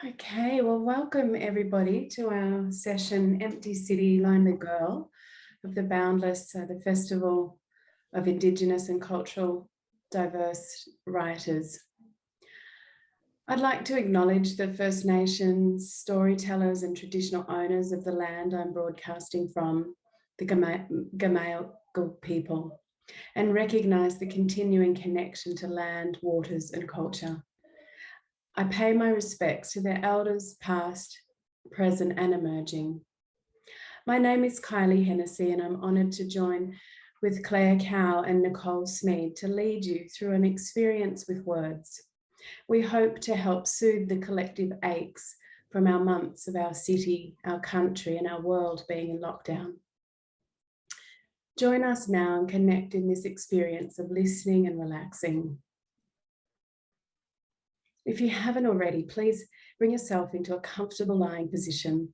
Okay, well, welcome everybody to our session, Empty City, Lonely Girl, of the Boundless, the Festival of Indigenous and Cultural Diverse Writers. I'd like to acknowledge the First Nations, storytellers and traditional owners of the land I'm broadcasting from, the Gamayal people, and recognise the continuing connection to land, waters and culture. I pay my respects to their elders past, present and emerging. My name is Kylie Hennessy and I'm honoured to join with Claire Cow and Nicole Smede to lead you through an experience with words. We hope to help soothe the collective aches from our months of our city, our country and our world being in lockdown. Join us now and connect in this experience of listening and relaxing. If you haven't already, please bring yourself into a comfortable lying position,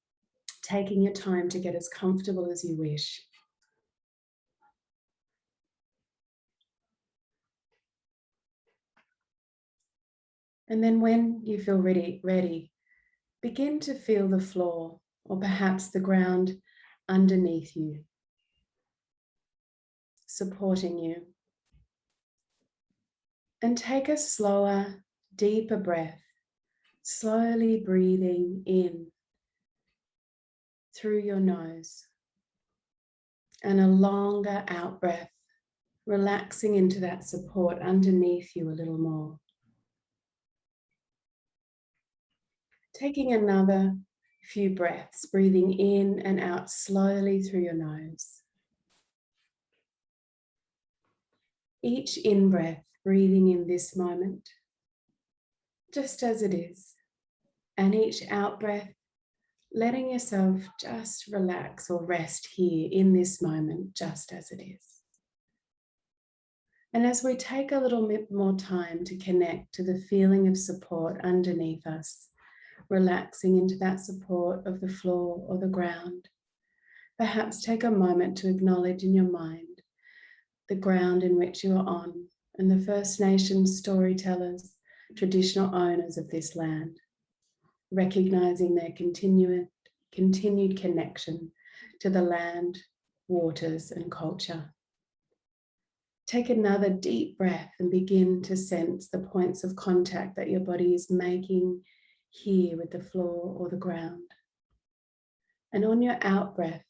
taking your time to get as comfortable as you wish. And then when you feel ready, begin to feel the floor or perhaps the ground underneath you, supporting you. And take a slower, deeper breath, slowly breathing in through your nose and a longer out breath, relaxing into that support underneath you a little more. Taking another few breaths, breathing in and out slowly through your nose. Each in-breath, breathing in this moment, just as it is. And each out-breath, letting yourself just relax or rest here in this moment, just as it is. And as we take a little bit more time to connect to the feeling of support underneath us, relaxing into that support of the floor or the ground, perhaps take a moment to acknowledge in your mind the ground in which you are on and the First Nations storytellers, traditional owners of this land, recognizing their continued connection to the land, waters and culture. Take another deep breath and begin to sense the points of contact that your body is making here with the floor or the ground. And on your out breath,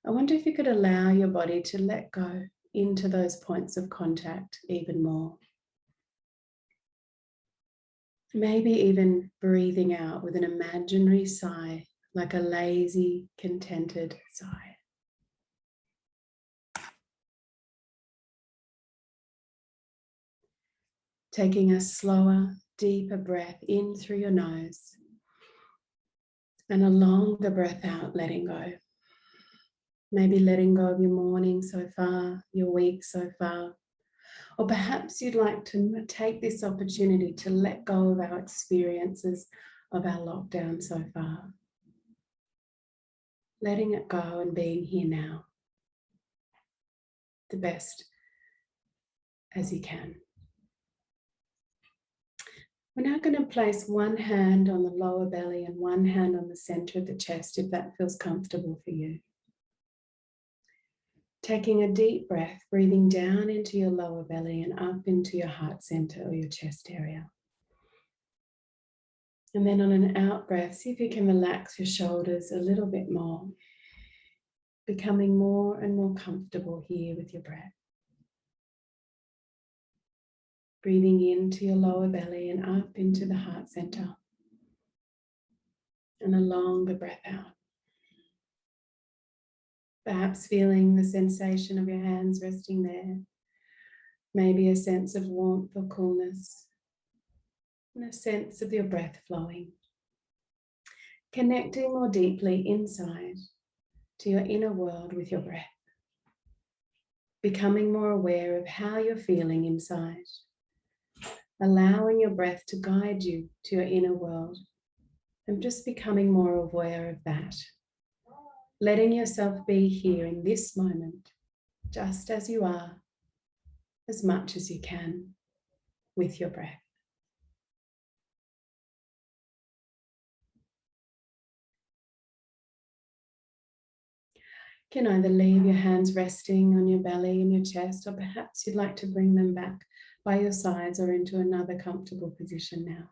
I wonder if you could allow your body to let go into those points of contact even more. Maybe even breathing out with an imaginary sigh, like a lazy, contented sigh. Taking a slower, deeper breath in through your nose and a longer breath out, letting go. Maybe letting go of your morning so far, your week so far. Or perhaps you'd like to take this opportunity to let go of our experiences of our lockdown so far. Letting it go and being here now, the best as you can. We're now going to place one hand on the lower belly and one hand on the center of the chest, if that feels comfortable for you. Taking a deep breath, breathing down into your lower belly and up into your heart center or your chest area. And then on an out breath, see if you can relax your shoulders a little bit more, becoming more and more comfortable here with your breath. Breathing into your lower belly and up into the heart center. And a longer breath out. Perhaps feeling the sensation of your hands resting there. Maybe a sense of warmth or coolness. And a sense of your breath flowing. Connecting more deeply inside to your inner world with your breath. Becoming more aware of how you're feeling inside. Allowing your breath to guide you to your inner world. And just becoming more aware of that. Letting yourself be here in this moment, just as you are, as much as you can, with your breath. You can either leave your hands resting on your belly and your chest, or perhaps you'd like to bring them back by your sides or into another comfortable position now.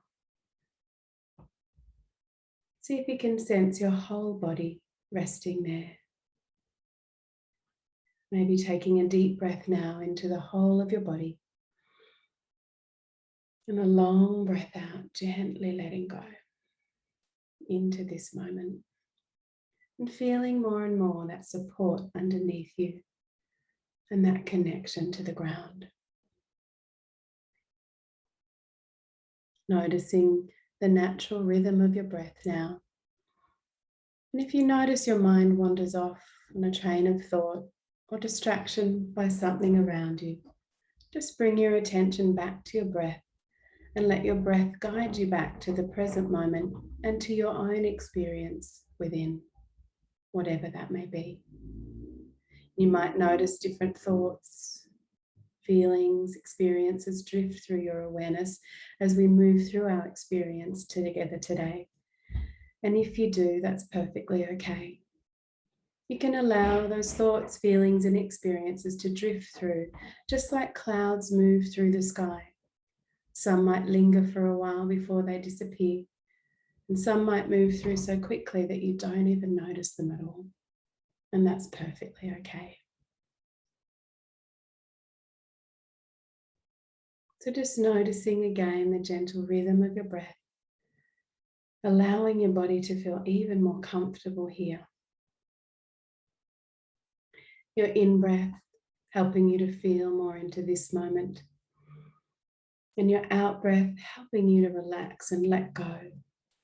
See if you can sense your whole body resting there. Maybe taking a deep breath now into the whole of your body. And a long breath out, gently letting go into this moment. And feeling more and more that support underneath you and that connection to the ground. Noticing the natural rhythm of your breath now. And if you notice your mind wanders off on a train of thought or distraction by something around you, just bring your attention back to your breath and let your breath guide you back to the present moment and to your own experience within, whatever that may be. You might notice different thoughts, feelings, experiences drift through your awareness as we move through our experience together today. And if you do, that's perfectly okay. You can allow those thoughts, feelings, and experiences to drift through, just like clouds move through the sky. Some might linger for a while before they disappear, and some might move through so quickly that you don't even notice them at all. And that's perfectly okay. So just noticing again the gentle rhythm of your breath, allowing your body to feel even more comfortable here. Your in-breath helping you to feel more into this moment. And your out-breath helping you to relax and let go,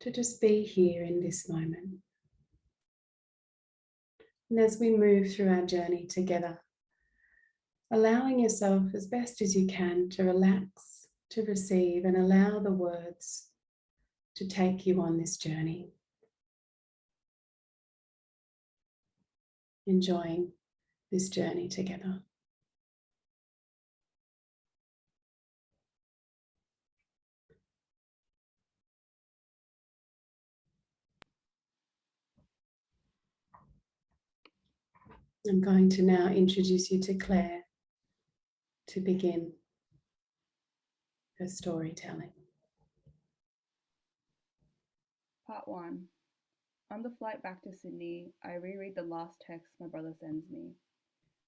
to just be here in this moment. And as we move through our journey together, allowing yourself as best as you can to relax, to receive, and allow the words to take you on this journey. Enjoying this journey together. I'm going to now introduce you to Claire to begin her storytelling. Part 1. On the flight back to Sydney, I reread the last text my brother sends me.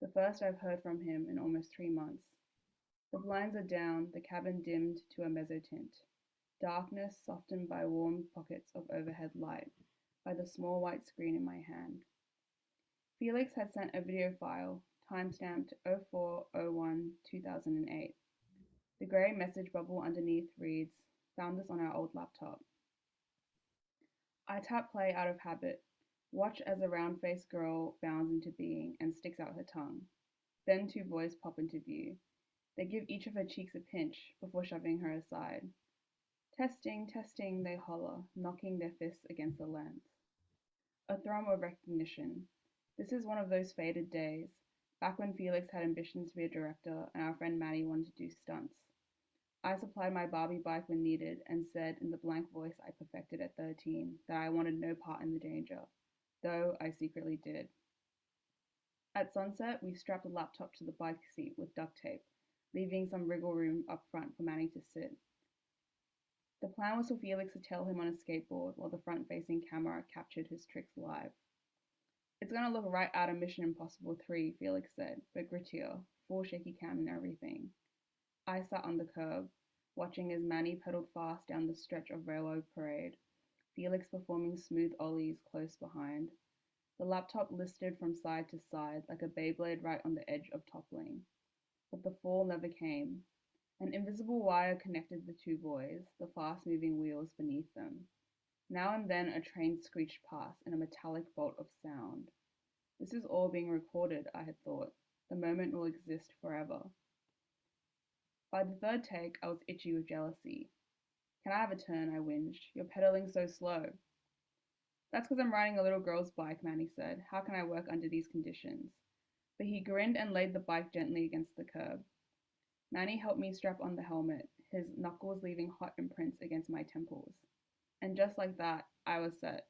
The first I've heard from him in almost 3 months. The blinds are down, the cabin dimmed to a mezzotint. Darkness softened by warm pockets of overhead light, by the small white screen in my hand. Felix had sent a video file, timestamped 04/01/2008. The grey message bubble underneath reads, "Found this on our old laptop." I tap play out of habit, watch as a round-faced girl bounds into being and sticks out her tongue. Then 2 boys pop into view. They give each of her cheeks a pinch before shoving her aside. "Testing, testing," they holler, knocking their fists against the lens. A thrum of recognition. This is one of those faded days, back when Felix had ambitions to be a director and our friend Maddie wanted to do stunts. I supplied my Barbie bike when needed and said in the blank voice I perfected at 13 that I wanted no part in the danger, though I secretly did. At sunset, we strapped the laptop to the bike seat with duct tape, leaving some wriggle room up front for Manny to sit. The plan was for Felix to tail him on a skateboard while the front-facing camera captured his tricks live. "It's gonna look right out of Mission Impossible 3, Felix said, but grittier, full shaky cam and everything. I sat on the curb, watching as Manny pedaled fast down the stretch of railroad parade, Felix performing smooth ollies close behind. The laptop listed from side to side like a Beyblade right on the edge of toppling. But the fall never came. An invisible wire connected the 2 boys, the fast-moving wheels beneath them. Now and then a train screeched past in a metallic bolt of sound. This is all being recorded, I had thought. The moment will exist forever. By the 3rd take, I was itchy with jealousy. "Can I have a turn?" I whinged. "You're pedaling so slow." "That's because I'm riding a little girl's bike," Manny said. "How can I work under these conditions?" But he grinned and laid the bike gently against the curb. Manny helped me strap on the helmet, his knuckles leaving hot imprints against my temples. And just like that, I was set.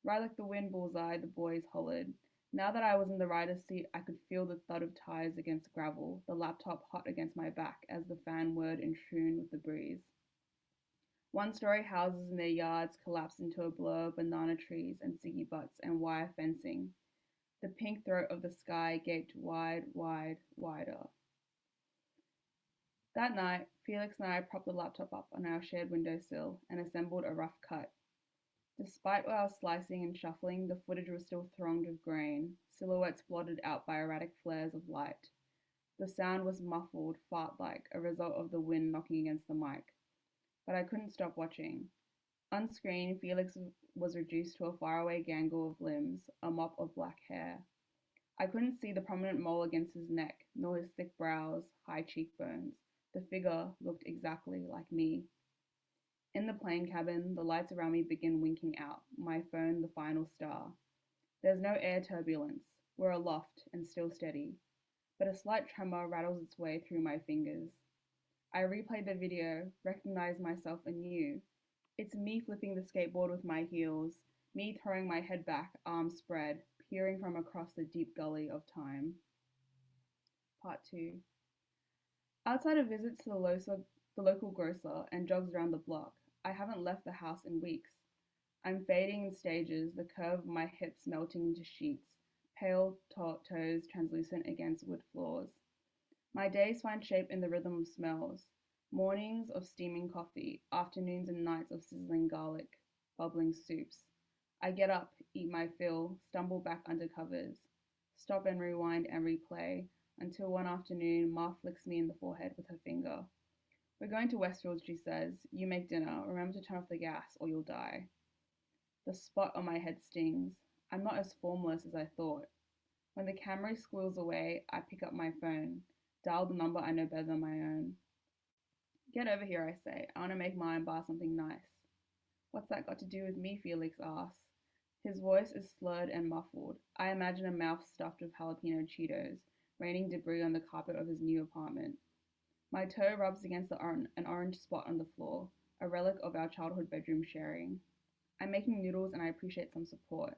"Ride like the wind, Bullseye," the boys hollered, Now that I was in the rider's seat, I could feel the thud of tires against gravel, the laptop hot against my back as the fan whirred in tune with the breeze. One-story houses in their yards collapsed into a blur of banana trees and ciggy butts and wire fencing. The pink throat of the sky gaped wide, wider. That night, Felix and I propped the laptop up on our shared windowsill and assembled a rough cut. Despite our slicing and shuffling, the footage was still thronged with grain, silhouettes blotted out by erratic flares of light. The sound was muffled, fart-like, a result of the wind knocking against the mic. But I couldn't stop watching. On screen, Felix was reduced to a faraway gangle of limbs, a mop of black hair. I couldn't see the prominent mole against his neck, nor his thick brows, high cheekbones. The figure looked exactly like me. In the plane cabin, the lights around me begin winking out, my phone the final star. There's no air turbulence. We're aloft and still steady. But a slight tremor rattles its way through my fingers. I replay the video, recognize myself anew. It's me flipping the skateboard with my heels, me throwing my head back, arms spread, peering from across the deep gully of time. Part 2. Outside of visits to the local grocer and jogs around the block, I haven't left the house in weeks. I'm fading in stages, the curve of my hips melting into sheets, pale toes translucent against wood floors. My days find shape in the rhythm of smells. Mornings of steaming coffee, afternoons and nights of sizzling garlic, bubbling soups. I get up, eat my fill, stumble back under covers, stop and rewind and replay, until one afternoon Ma flicks me in the forehead with her finger. We're going to Westfield, she says. You make dinner. Remember to turn off the gas or you'll die. The spot on my head stings. I'm not as formless as I thought. When the camera squeals away, I pick up my phone, dial the number I know better than my own. Get over here, I say. I want to make mine bar something nice. What's that got to do with me? Felix asks. His voice is slurred and muffled. I imagine a mouth stuffed with jalapeno Cheetos, raining debris on the carpet of his new apartment. My toe rubs against an orange spot on the floor, a relic of our childhood bedroom sharing. I'm making noodles and I appreciate some support.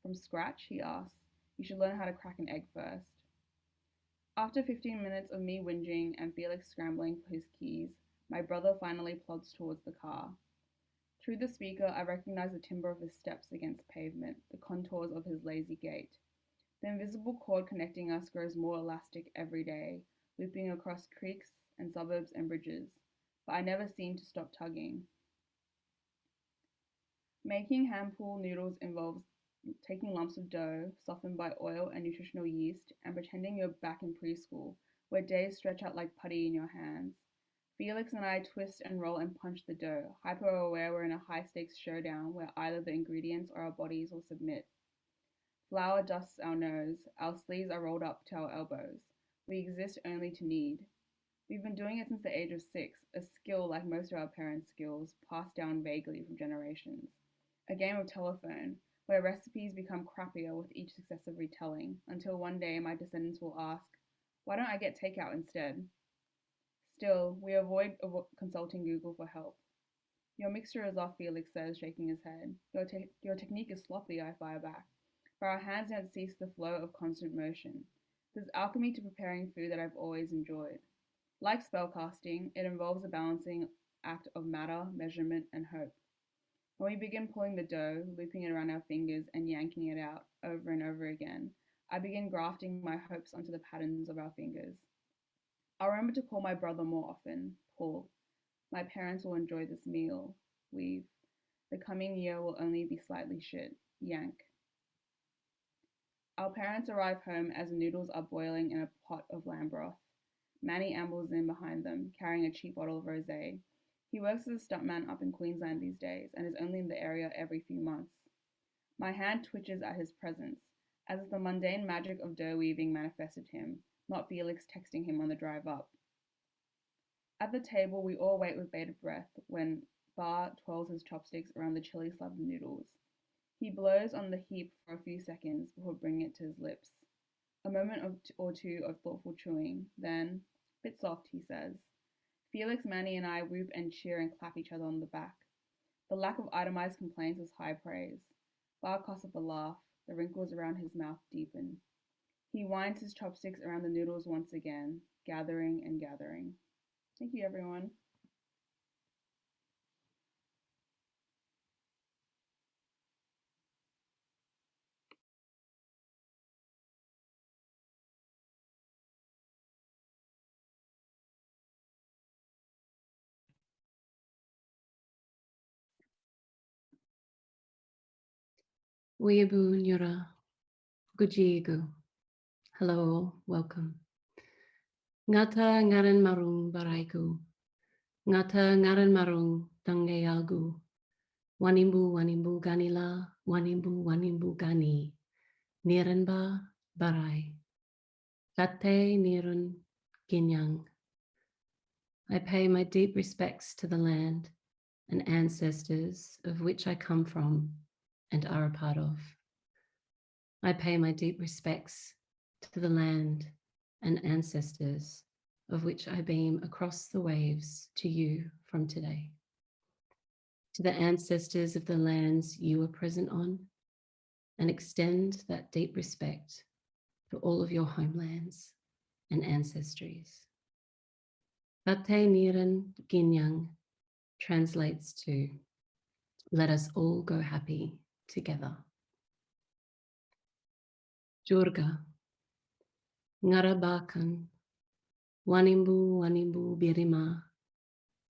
From scratch? He asks. You should learn how to crack an egg first. After 15 minutes of me whinging and Felix scrambling for his keys, my brother finally plods towards the car. Through the speaker, I recognize the timbre of his steps against pavement, the contours of his lazy gait. The invisible cord connecting us grows more elastic every day, looping across creeks and suburbs and bridges, but I never seem to stop tugging. Making hand-pull noodles involves taking lumps of dough, softened by oil and nutritional yeast, and pretending you're back in preschool, where days stretch out like putty in your hands. Felix and I twist and roll and punch the dough, hyper-aware we're in a high-stakes showdown where either the ingredients or our bodies will submit. Flour dusts our nose, our sleeves are rolled up to our elbows. We exist only to knead. We've been doing it since the age of 6, a skill like most of our parents' skills, passed down vaguely from generations. A game of telephone, where recipes become crappier with each successive retelling, until one day my descendants will ask, why don't I get takeout instead? Still, we avoid consulting Google for help. Your mixture is off, Felix says, shaking his head. Your technique is sloppy, I fire back. But our hands don't cease the flow of constant motion. There's alchemy to preparing food that I've always enjoyed. Like spellcasting, it involves a balancing act of matter, measurement, and hope. When we begin pulling the dough, looping it around our fingers and yanking it out over and over again, I begin grafting my hopes onto the patterns of our fingers. I'll remember to call my brother more often, pull. My parents will enjoy this meal, weave. The coming year will only be slightly shit, yank. Our parents arrive home as the noodles are boiling in a pot of lamb broth. Manny ambles in behind them, carrying a cheap bottle of rosé. He works as a stuntman up in Queensland these days and is only in the area every few months. My hand twitches at his presence, as if the mundane magic of dough weaving manifested him, not Felix texting him on the drive up. At the table, we all wait with bated breath when Bar twirls his chopsticks around the chili slab of noodles. He blows on the heap for a few seconds before bringing it to his lips. A moment or two of thoughtful chewing, then, bit soft, he says. Felix, Manny, and I whoop and cheer and clap each other on the back. The lack of itemized complaints is high praise. Bar coughs up a laugh. The wrinkles around his mouth deepen. He winds his chopsticks around the noodles once again, gathering and gathering. Thank you, everyone. Weeaboo Nyura, Gujigu. Hello, welcome. Ngata ngaran marung baraiku. Ngata ngaran marung tangayalgu. Wanimbu ganila, wanimbu gani. Niranba barai. Tate nirun ginyang. I pay my deep respects to the land and ancestors of which I come from and are a part of. I pay my deep respects to the land and ancestors of which I beam across the waves to you from today. To the ancestors of the lands you are present on, and extend that deep respect for all of your homelands and ancestries. Tate Niran Ginyang translates to, let us all go happy together. Jurga, Ngarabakan, Wanimbu Birima,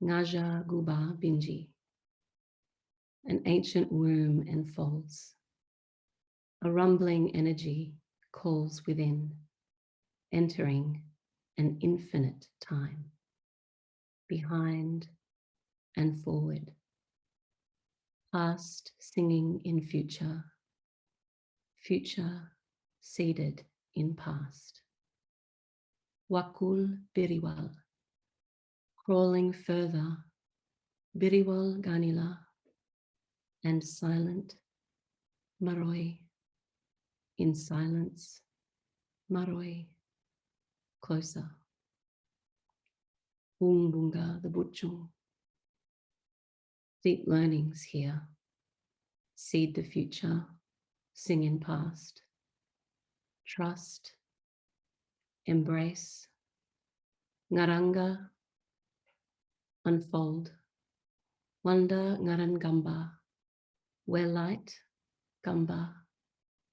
Ngaja Guba Binji. An ancient womb enfolds. A rumbling energy calls within, entering an infinite time, behind and forward, past singing in future, future seated in past. Wakul Biriwal, crawling further, Biriwal Ganila, and silent Maroi, in silence, Maroi, closer. Bunga the Butchung. Deep learnings here. Seed the future, sing in past. Trust, embrace, Ngaranga, unfold. Wanda Ngarangamba, where light, Gamba,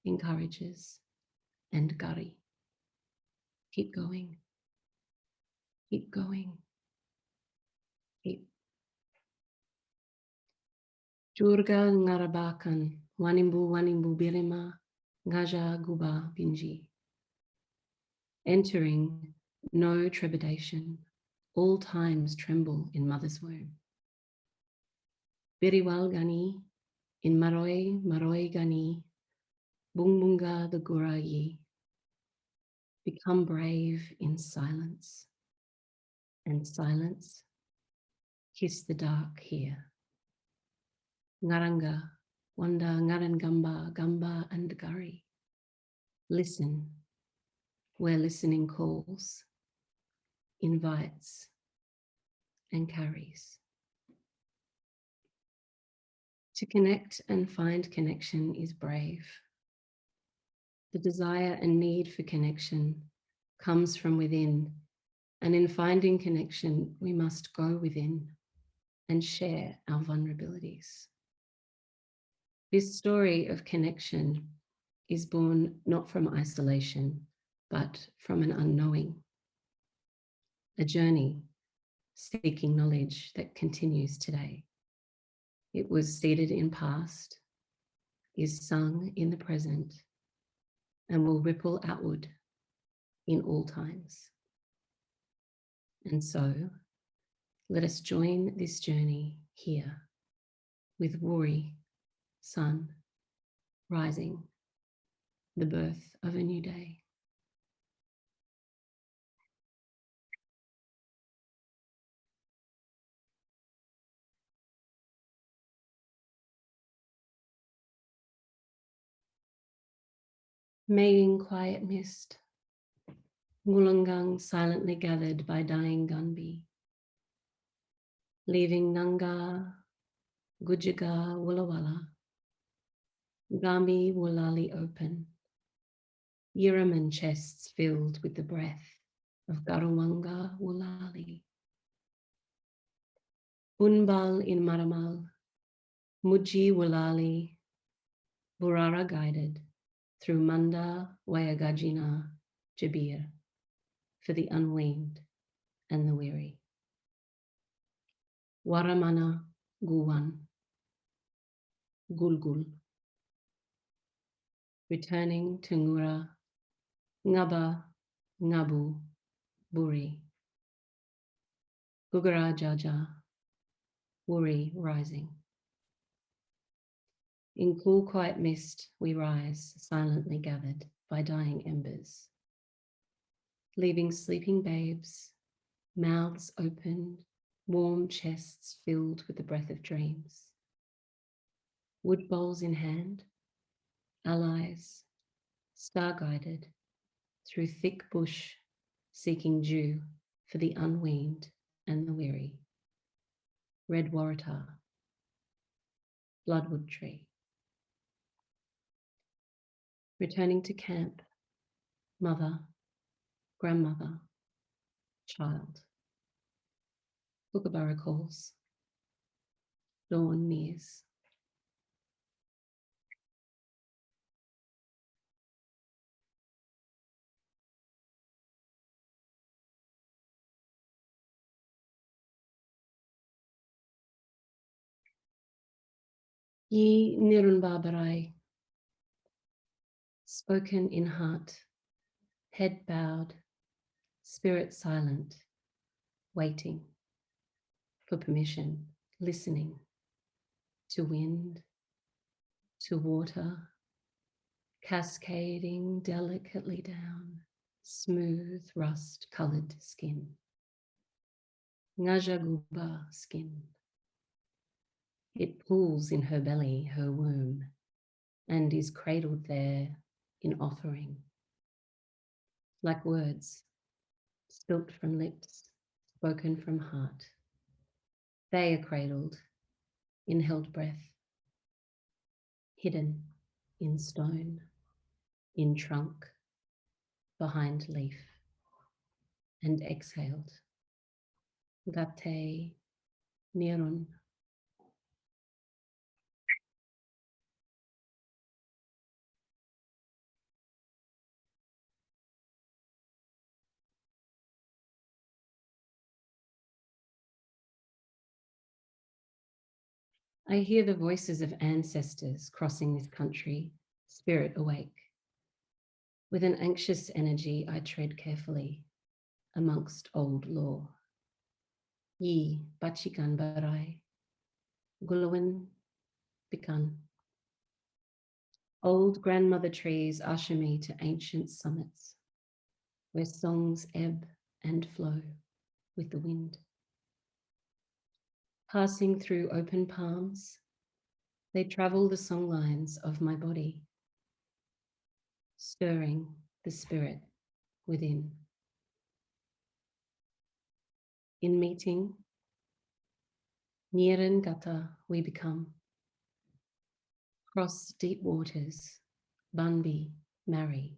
encourages, and Gari. Keep going, keep going, keep. Jurga Ngarabakan, Wanimbu Birima, Ngaja Guba Binji. Entering, no trepidation, all times tremble in mother's womb. Biriwal Gani, in Maroi Gani, Bungbunga the Gurayi. Become brave in silence, and silence, kiss the dark here. Ngaranga, Wanda Ngarangamba, Gamba and Gari. Listen, where listening calls, invites, and carries. To connect and find connection is brave. The desire and need for connection comes from within, and in finding connection, we must go within and share our vulnerabilities. This story of connection is born not from isolation, but from an unknowing, a journey seeking knowledge that continues today. It was seated in past, is sung in the present, and will ripple outward in all times. And so, let us join this journey here with Wari, sun, rising, the birth of a new day. Maying quiet mist, Ngulangang silently gathered by dying Gunbi, leaving Nanga, Gujaga, Walla Walla, Gami Wulali open, Yiraman chests filled with the breath of Garuwanga Wulali. Unbal in Maramal, Muji Wulali, Burara guided through Manda Wayagajina Jabir for the unweaned and the weary. Waramana Guwan, Gulgul, returning to Ngura, Ngaba, Ngabu, Buri, Gugara Jaja, Wuri rising. In cool, quiet mist, we rise, silently gathered by dying embers, leaving sleeping babes, mouths open, warm chests filled with the breath of dreams. Wood bowls in hand, allies, star-guided, through thick bush, seeking dew for the unweaned and the weary. Red Waratah, bloodwood tree. Returning to camp, mother, grandmother, child. Kookaburra calls. Dawn nears. Ye Nirunbabarai, spoken in heart, head bowed, spirit silent, waiting for permission, listening to wind, to water, cascading delicately down, smooth rust-colored skin. Ngajaguba skin. It pools in her belly, her womb, and is cradled there in offering, like words spilt from lips, spoken from heart. They are cradled in held breath, hidden in stone, in trunk, behind leaf, and exhaled. Gate Nirun. I hear the voices of ancestors crossing this country, spirit awake. With an anxious energy, I tread carefully amongst old lore. Yi Bachikan Barai, Gulawin Bikan. Old grandmother trees usher me to ancient summits where songs ebb and flow with the wind. Passing through open palms, they travel the songlines of my body, stirring the spirit within. In meeting, Niran Gata we become. Cross deep waters, Banbi, marry,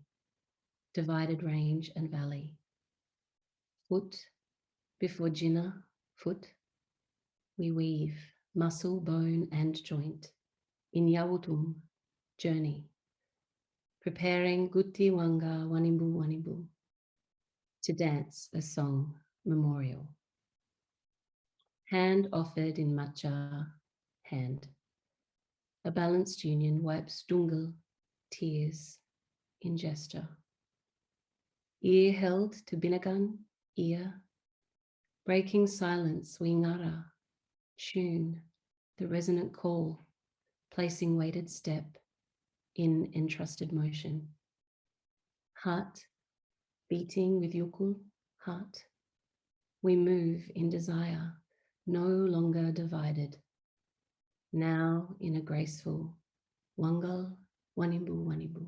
divided range and valley. Foot before Jinnah, foot, we weave muscle, bone, and joint in Yawutum, journey, preparing Guti Wanga Wanimbu Wanimbu to dance a song memorial. Hand offered in matcha, hand. A balanced union wipes dungal, tears in gesture. Ear held to Binagan, ear. Breaking silence, we ngara, tune, the resonant call, placing weighted step in entrusted motion. Heart beating with yukul, heart. We move in desire, no longer divided. Now in a graceful wangal, wanimbu, wanimbu,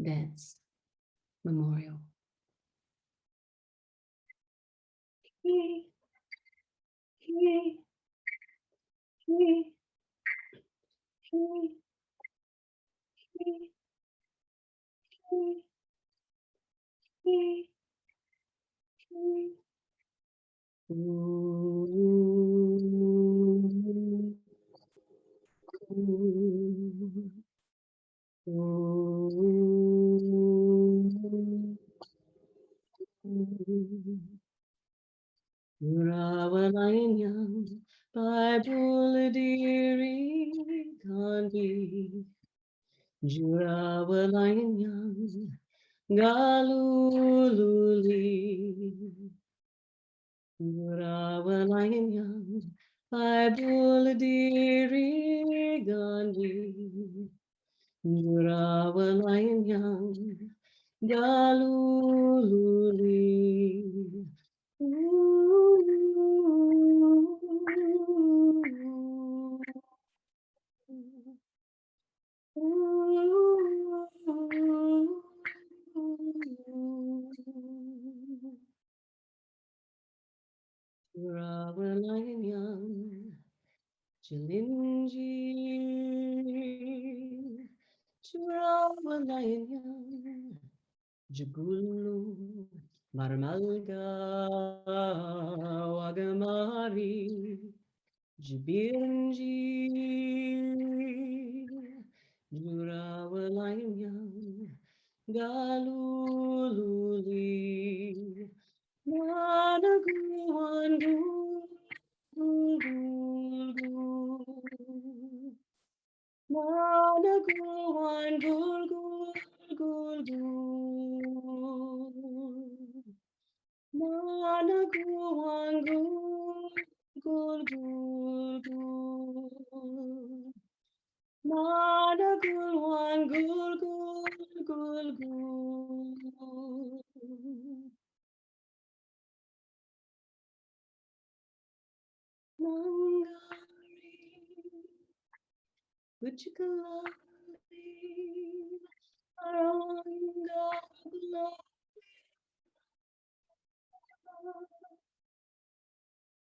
dance, memorial. Yay. Yay. Yay. Yay. Rawalayam Bibuladiri Kandi Jurawalayam Galululi Jurawalayam Bibuladiri Gandhi Jurawalayam Galululi Rawalayam Chilinji Churawalayam Jagulu Marmalga Wagamari Jibirnji Jurawalayam Galululi Nanaguangu Nanaguan gul gul gul gul Nanaguan gul gul gul gul Nanaguan gul gul gul gul Nangari Kuchikalali Aranga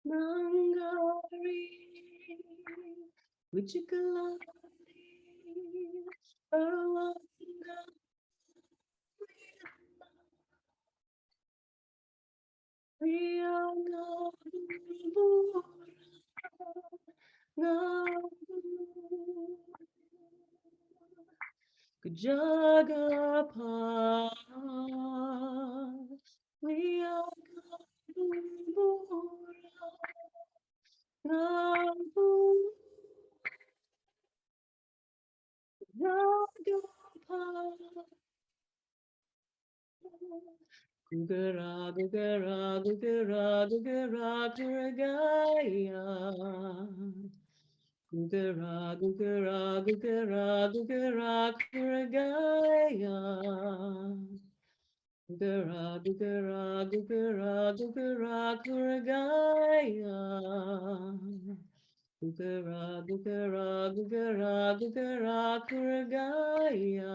Nangari Kuchikalali Aranga Priyanga Jagapa Gugara, gugara, gugara, gugara, guragaya. Gugara, gugara, gugara, gugara, guragaya. Gugara, gugara, gugara, gugara, guragaya. Gugara, gugara, gugara, gugara, guragaya.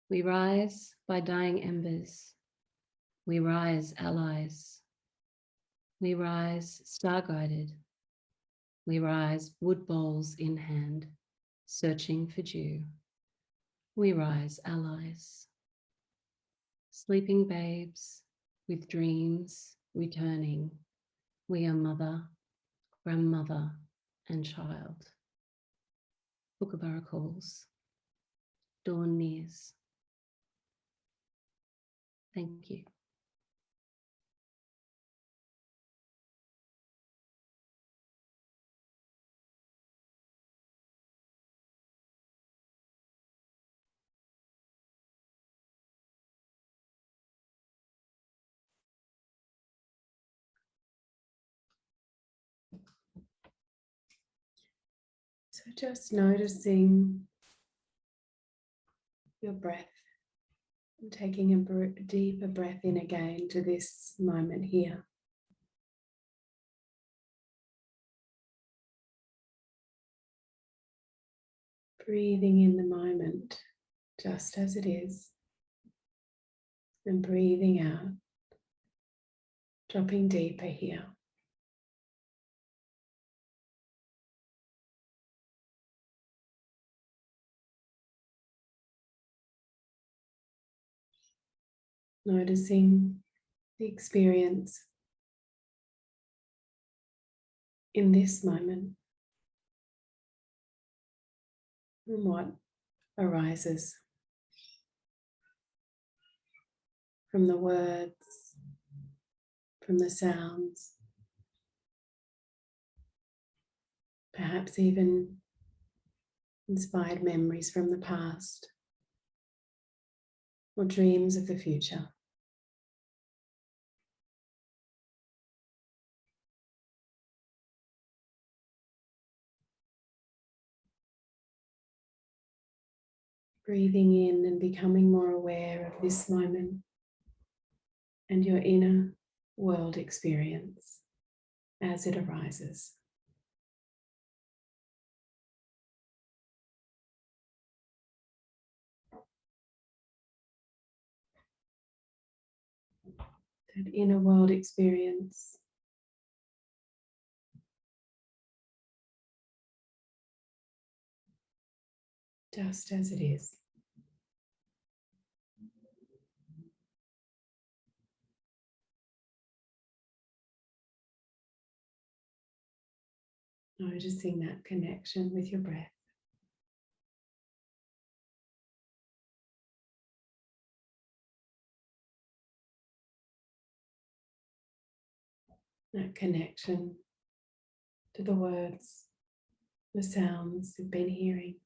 We rise by dying embers. We rise allies. We rise star-guided. We rise wood bowls in hand, searching for dew. We rise allies. Sleeping babes with dreams returning. We are mother, grandmother, and child. Kookaburra calls. Dawn nears. Thank you. So just noticing your breath, taking a deeper breath in again to this moment here. Breathing in the moment just as it is, and breathing out, dropping deeper here. Noticing the experience in this moment and what arises from the words, from the sounds, perhaps even inspired memories from the past or dreams of the future. Breathing in and becoming more aware of this moment and your inner world experience as it arises. That inner world experience just as it is. Noticing that connection with your breath. That connection to the words, the sounds you've been hearing.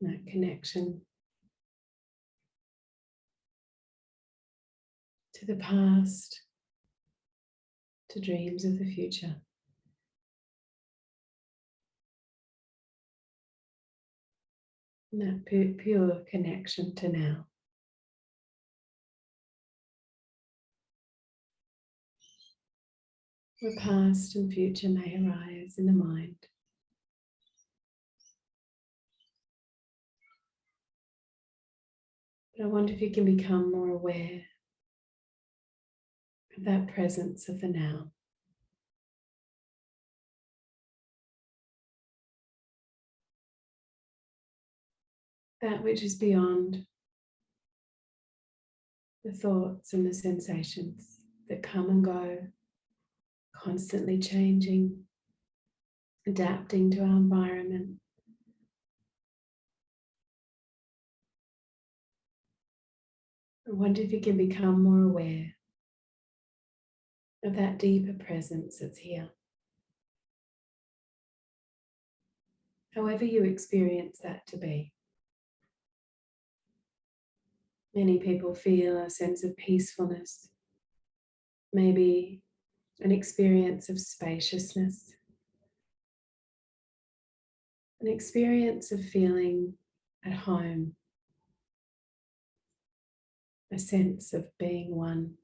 That connection to the past, to dreams of the future. And that pure connection to now. Where past and future may arise in the mind. But I wonder if you can become more aware of that presence of the now. That which is beyond the thoughts and the sensations that come and go, constantly changing, adapting to our environment. I wonder if you can become more aware of that deeper presence that's here. However you experience that to be. Many people feel a sense of peacefulness, maybe an experience of spaciousness, an experience of feeling at home, a sense of being one.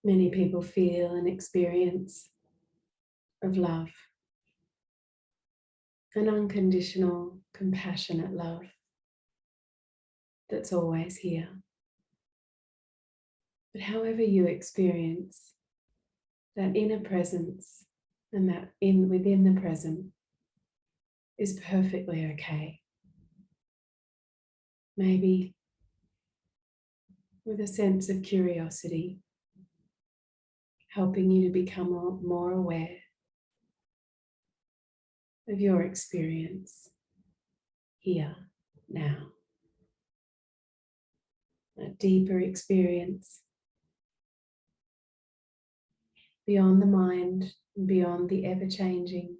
Many people feel an experience of love, an unconditional, compassionate love that's always here. But however you experience that inner presence and that within the present is perfectly okay. Maybe with a sense of curiosity, helping you to become more aware of your experience here, now. A deeper experience beyond the mind, beyond the ever-changing.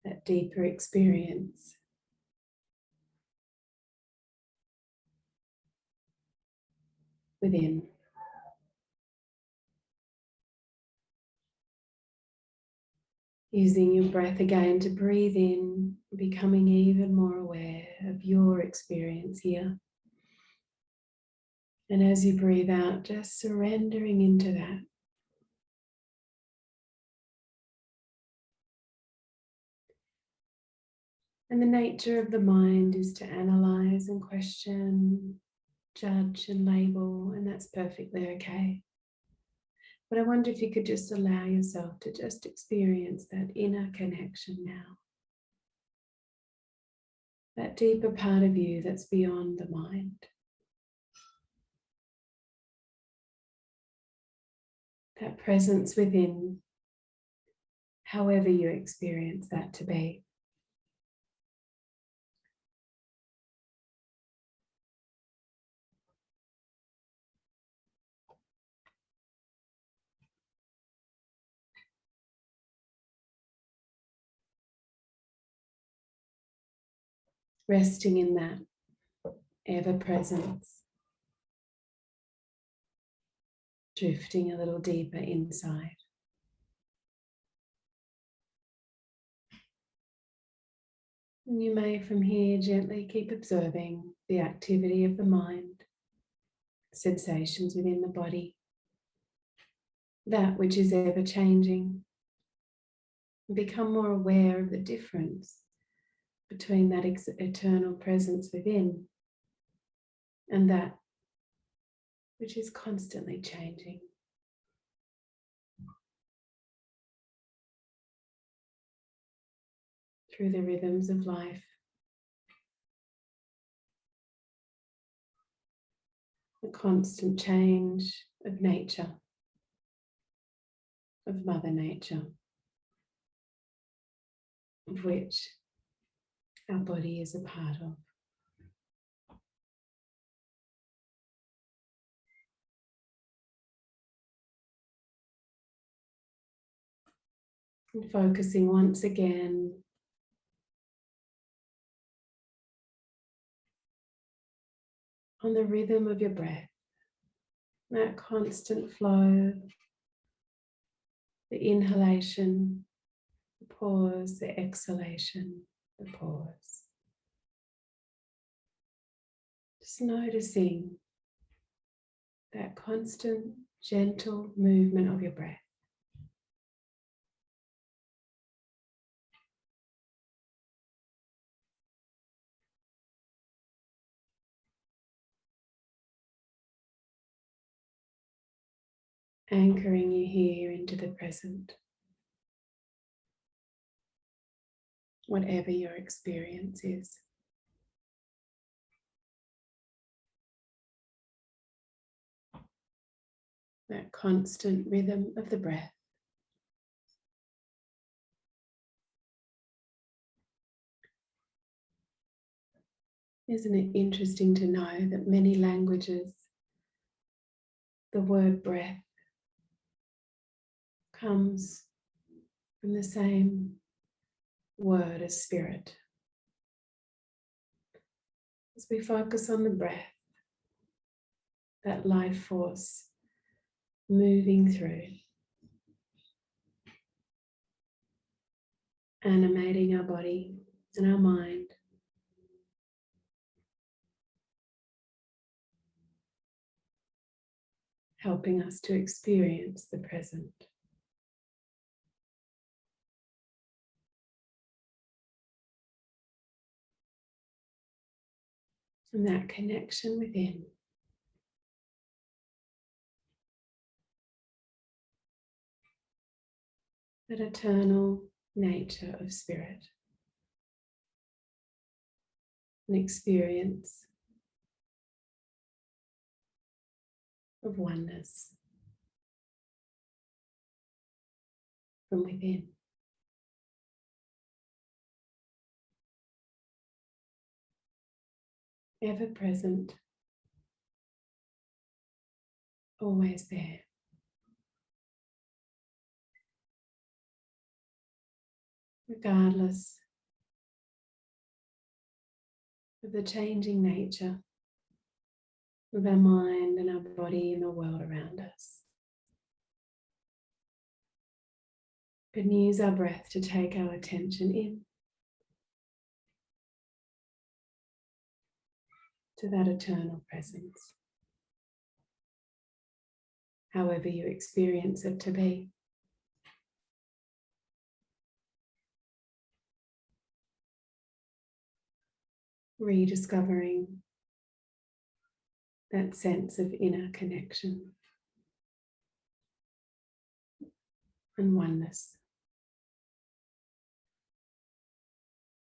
That deeper experience within. Using your breath again to breathe in, becoming even more aware of your experience here. And as you breathe out, just surrendering into that. And the nature of the mind is to analyze and question, judge and label, and that's perfectly okay. But I wonder if you could just allow yourself to just experience that inner connection now. That deeper part of you that's beyond the mind. That presence within, however you experience that to be. Resting in that ever presence. Drifting a little deeper inside. And you may from here gently keep observing the activity of the mind, sensations within the body, that which is ever changing. And become more aware of the difference between that eternal presence within and that which is constantly changing. Through the rhythms of life, the constant change of nature, of Mother Nature, of which our body is a part of. And focusing once again on the rhythm of your breath, that constant flow, the inhalation, the pause, the exhalation, the pause. Just noticing that constant, gentle movement of your breath. Anchoring you here into the present, whatever your experience is. That constant rhythm of the breath. Isn't it interesting to know that many languages, the word breath comes from the same word as spirit? As we focus on the breath, that life force moving through, animating our body and our mind, helping us to experience the present. And that connection within. That eternal nature of spirit. An experience of oneness from within. Ever present, always there. Regardless of the changing nature of our mind and our body and the world around us. and use our breath to take our attention in to that eternal presence, however you experience it to be. Rediscovering that sense of inner connection and oneness.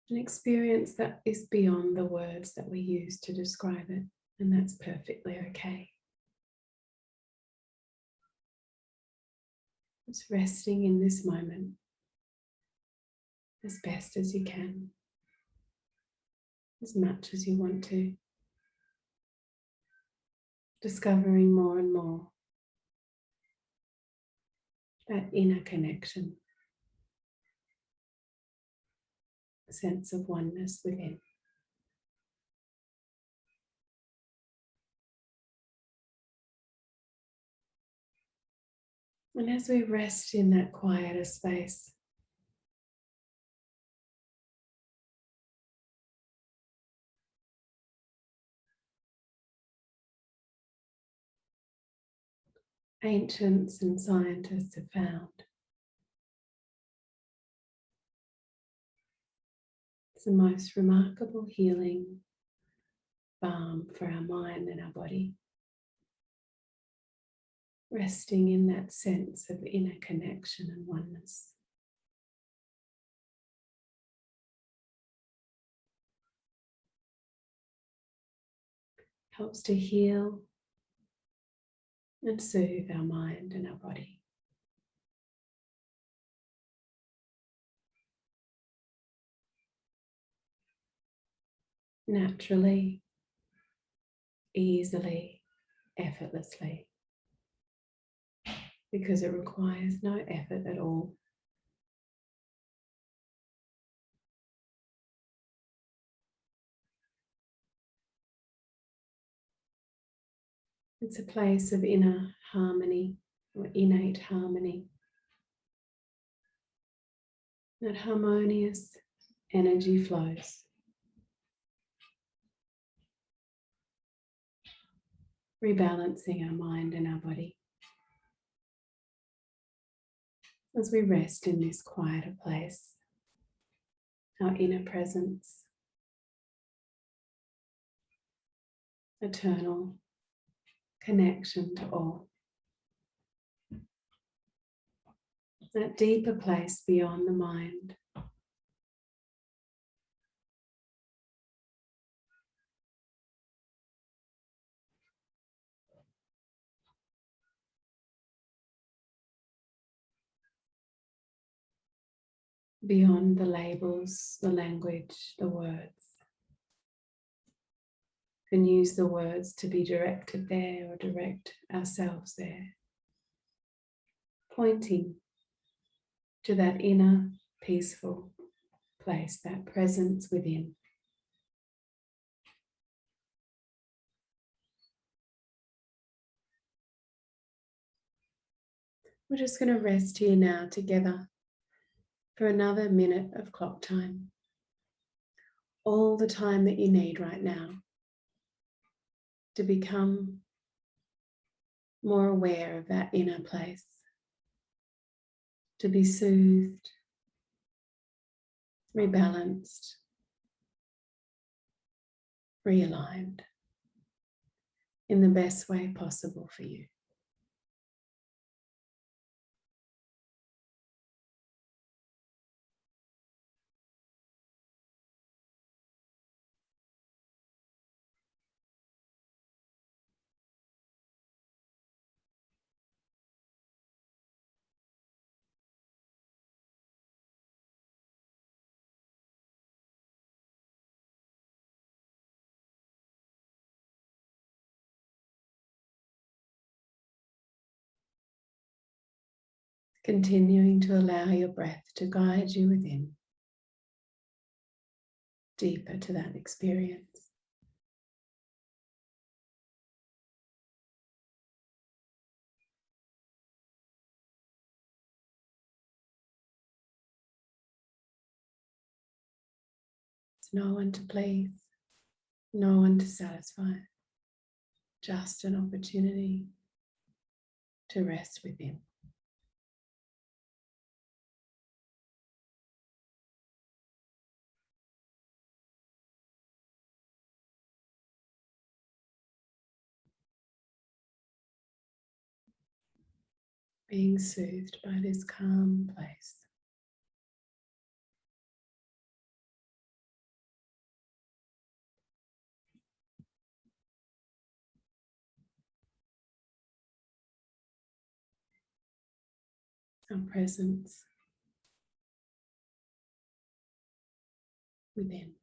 An experience that is beyond the words that we use to describe it, and that's perfectly okay. Just resting in this moment as best as you can, as much as you want to, discovering more and more that inner connection, sense of oneness within. And as we rest in that quieter space, ancients and scientists have found it's the most remarkable healing balm for our mind and our body. Resting in that sense of inner connection and oneness. Helps to heal and soothe our mind and our body. Naturally, easily, effortlessly, because it requires no effort at all. It's a place of inner harmony or innate harmony. That harmonious energy flows. Rebalancing our mind and our body. As we rest in this quieter place, our inner presence, eternal connection to all. That deeper place beyond the mind. Beyond the labels, the language, the words. We can use the words to be directed there or direct ourselves there. Pointing to that inner peaceful place, that presence within. We're just going to rest here now together for another minute of clock time. All the time that you need right now to become more aware of that inner place, to be soothed, rebalanced, realigned in the best way possible for you. Continuing to allow your breath to guide you within, deeper to that experience. There's no one to please, no one to satisfy, just an opportunity to rest within. Being soothed by this calm place. Our presence within.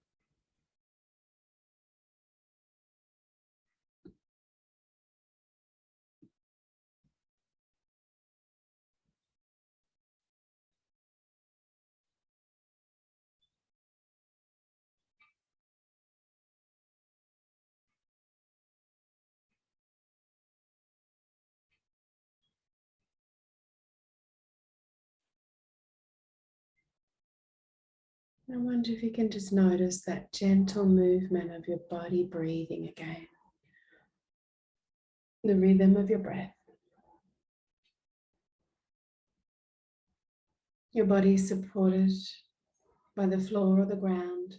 I wonder if you can just notice that gentle movement of your body breathing again. The rhythm of your breath. Your body is supported by the floor or the ground.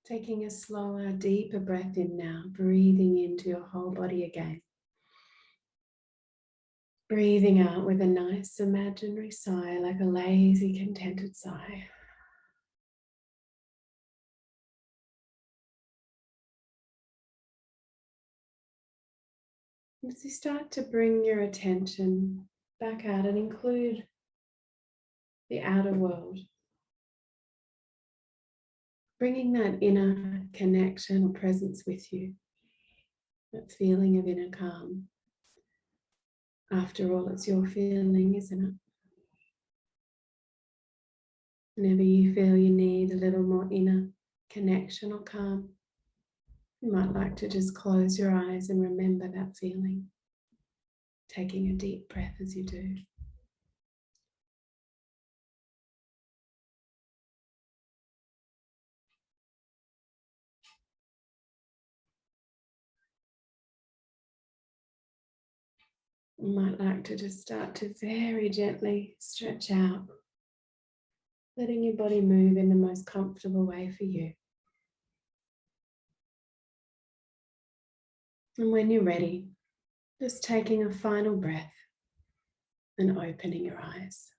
Taking a slower, deeper breath in now, breathing into your whole body again. Breathing out with a nice imaginary sigh, like a lazy, contented sigh. As you start to bring your attention back out and include the outer world, bringing that inner connection or presence with you, that feeling of inner calm. After all, it's your feeling, isn't it? Whenever you feel you need a little more inner connection or calm, you might like to just close your eyes and remember that feeling, taking a deep breath as you do. You might like to just start to very gently stretch out, letting your body move in the most comfortable way for you. And when you're ready, just taking a final breath and opening your eyes.